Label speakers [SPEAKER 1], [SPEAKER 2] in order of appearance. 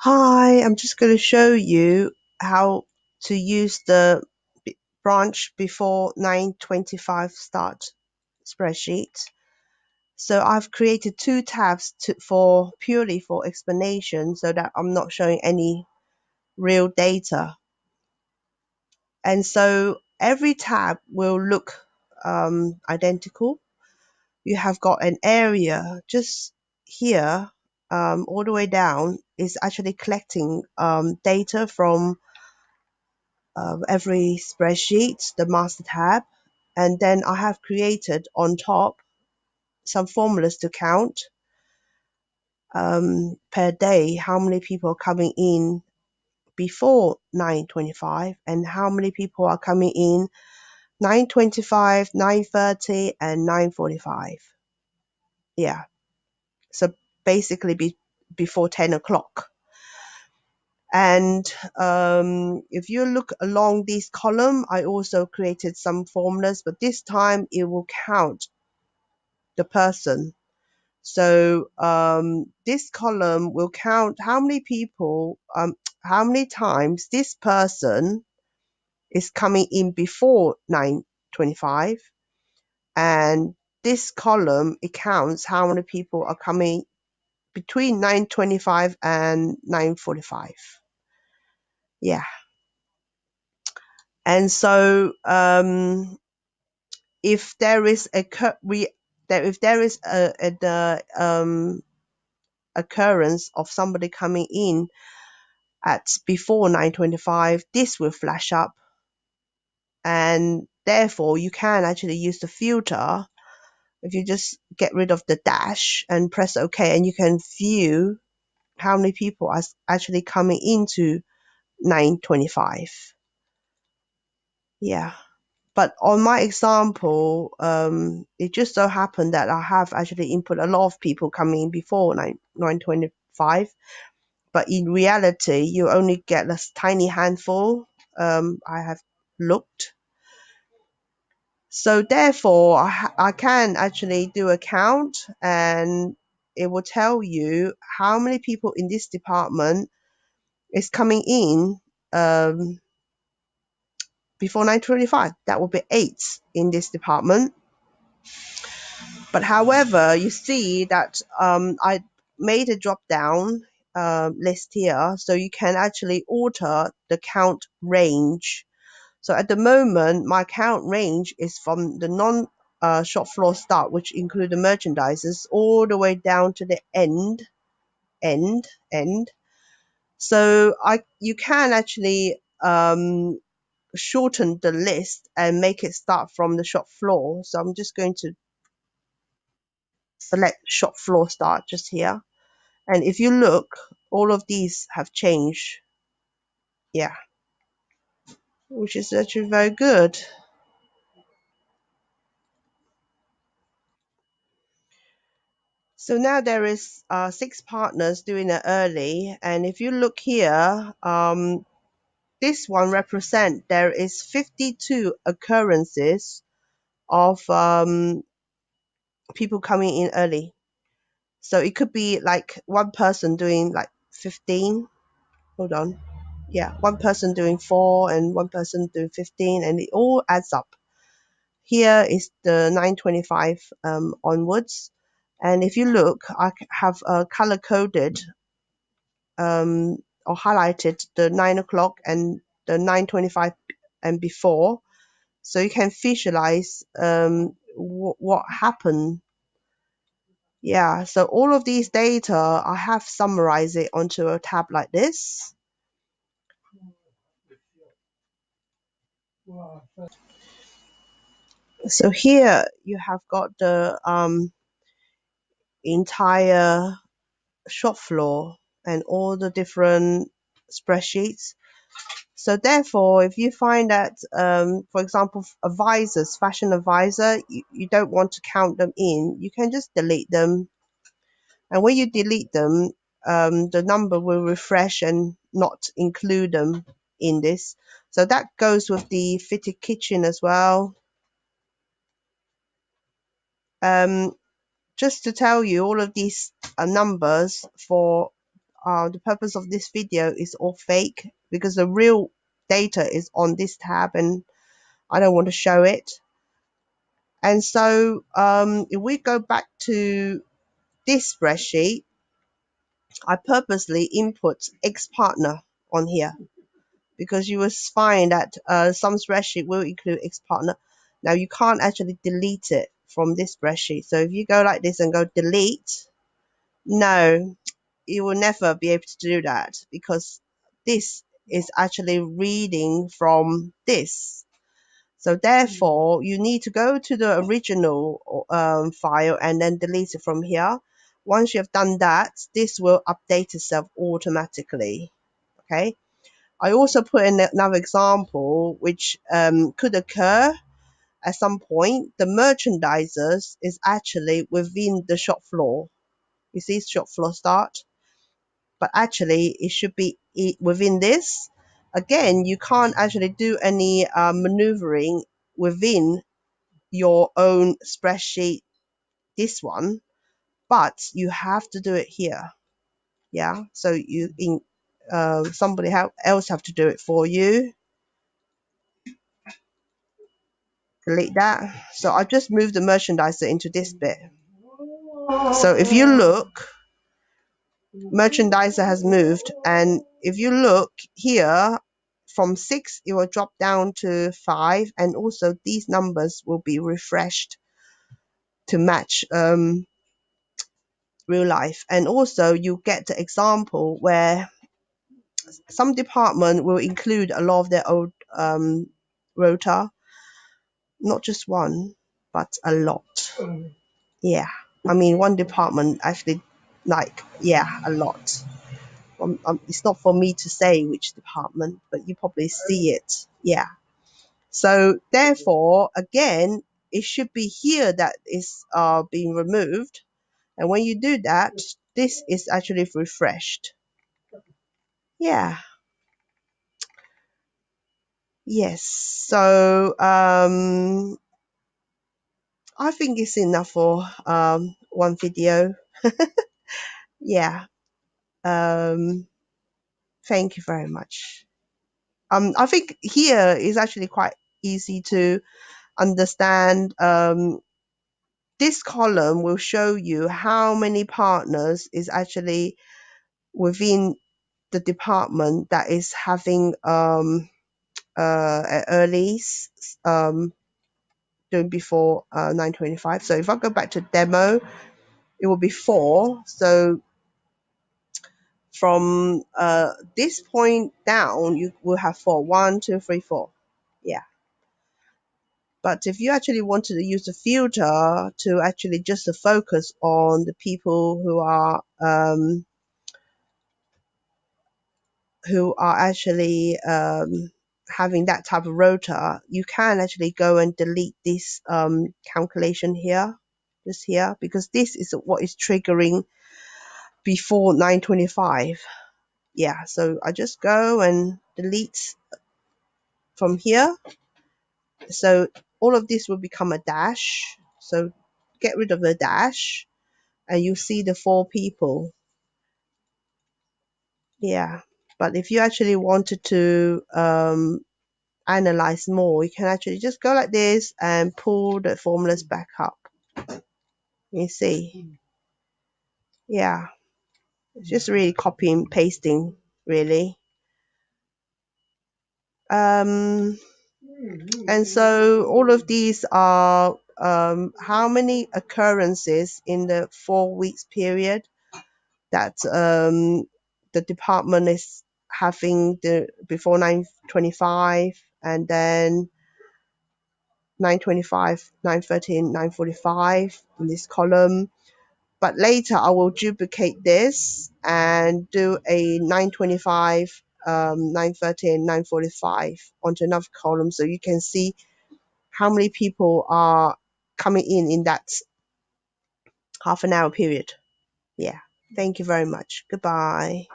[SPEAKER 1] Hi, I'm just going to show you how to use the branch before 9:25 start spreadsheet. So I've created two tabs for purely for explanation so that I'm not showing any real data. And so every tab will look identical. You have got an area just here all the way down is actually collecting data from every spreadsheet, the master tab, and then I have created on top some formulas to count per day how many people are coming in before 9:25 and how many people are coming in 9:25, 9:30, and 9:45. Yeah, so basically before 10 o'clock. And if you look along this column, I also created some formulas, but this time it will count the person. So this column will count how many people, how many times this person is coming in before 9:25, and this column it counts how many people are coming between 9:25 and 9:45. Yeah, and so if there is if there is a occurrence of somebody coming in at before 9:25, this will flash up, and therefore you can actually use the filter. If you just get rid of the dash and press OK, and you can view how many people are actually coming into 9:25. Yeah. But on my example, it just so happened that I have actually input a lot of people coming in before 9:25. But in reality, you only get a tiny handful. I have looked. So therefore, I can actually do a count, and it will tell you how many people in this department is coming in before 9:25. That will be 8 in this department. But however, you see that I made a drop down list here, so you can actually alter the count range. So at the moment, my count range is from the shop floor start, which include the merchandisers, all the way down to the end. So you can actually shorten the list and make it start from the shop floor. So I'm just going to select shop floor start just here. And if you look, all of these have changed. Yeah, which is actually very good. So now there is 6 partners doing it early. And if you look here, this one represent there is 52 occurrences of people coming in early. So it could be like one person doing like 15. Hold on. Yeah, one person doing 4 and one person doing 15, and it all adds up. Here is the 9:25 onwards. And if you look, I have color coded or highlighted the 9 o'clock and the 9:25 and before, so you can visualize what happened. Yeah, so all of these data, I have summarized it onto a tab like this. So here you have got the entire shop floor and all the different spreadsheets. So therefore, if you find that, for example, advisors, fashion advisor, you don't want to count them in, you can just delete them. And when you delete them, the number will refresh and not include them in this. So that goes with the fitted kitchen as well. Just to tell you, all of these numbers for the purpose of this video is all fake because the real data is on this tab and I don't want to show it. And so if we go back to this spreadsheet, I purposely input X partner on here because you will find that some spreadsheet will include X partner. Now you can't actually delete it from this spreadsheet. So if you go like this and go delete, no, you will never be able to do that because this is actually reading from this. So therefore, you need to go to the original file and then delete it from here. Once you have done that, this will update itself automatically. Okay. I also put in another example which could occur at some point. The merchandisers is actually within the shop floor. You see shop floor start, but actually it should be within this. Again, you can't actually do any maneuvering within your own spreadsheet, this one, but you have to do it here. Yeah, so you somebody else have to do it for you. Delete that. So I just moved the merchandiser into this bit. So if you look, merchandiser has moved, and if you look here, from 6 it will drop down to 5, and also these numbers will be refreshed to match real life. And also you get the example where some department will include a lot of their old rota, not just one, but a lot. Yeah, I mean one department actually, like, yeah, a lot. It's not for me to say which department, but you probably see it. Yeah. So therefore, again, it should be here that is being removed. And when you do that, this is actually refreshed. Yeah. Yes. So I think it's enough for one video. Yeah. Thank you very much. I think here is actually quite easy to understand. This column will show you how many partners is actually within the department that is having early doing before 9:25. So if I go back to demo, it will be 4. So from this point down, you will have 4. 1, 2, 3, 4. Yeah. But if you actually wanted to use a filter to actually just to focus on the people who are actually having that type of rota, you can actually go and delete this calculation here, just here, because this is what is triggering before 9:25. Yeah, so I just go and delete from here. So all of this will become a dash. So get rid of the dash and you see the 4 people. Yeah, but if you actually wanted to analyze more, you can actually just go like this and pull the formulas back up. You see, yeah, it's just really copying, pasting, really. And so all of these are how many occurrences in the 4 weeks period that the department is having the before 9:25, and then 9:25, 9:13, 9:45 in this column. But later I will duplicate this and do a 9:25, 9:13, 9:45 onto another column so you can see how many people are coming in that half an hour period. Yeah. Thank you very much. Goodbye.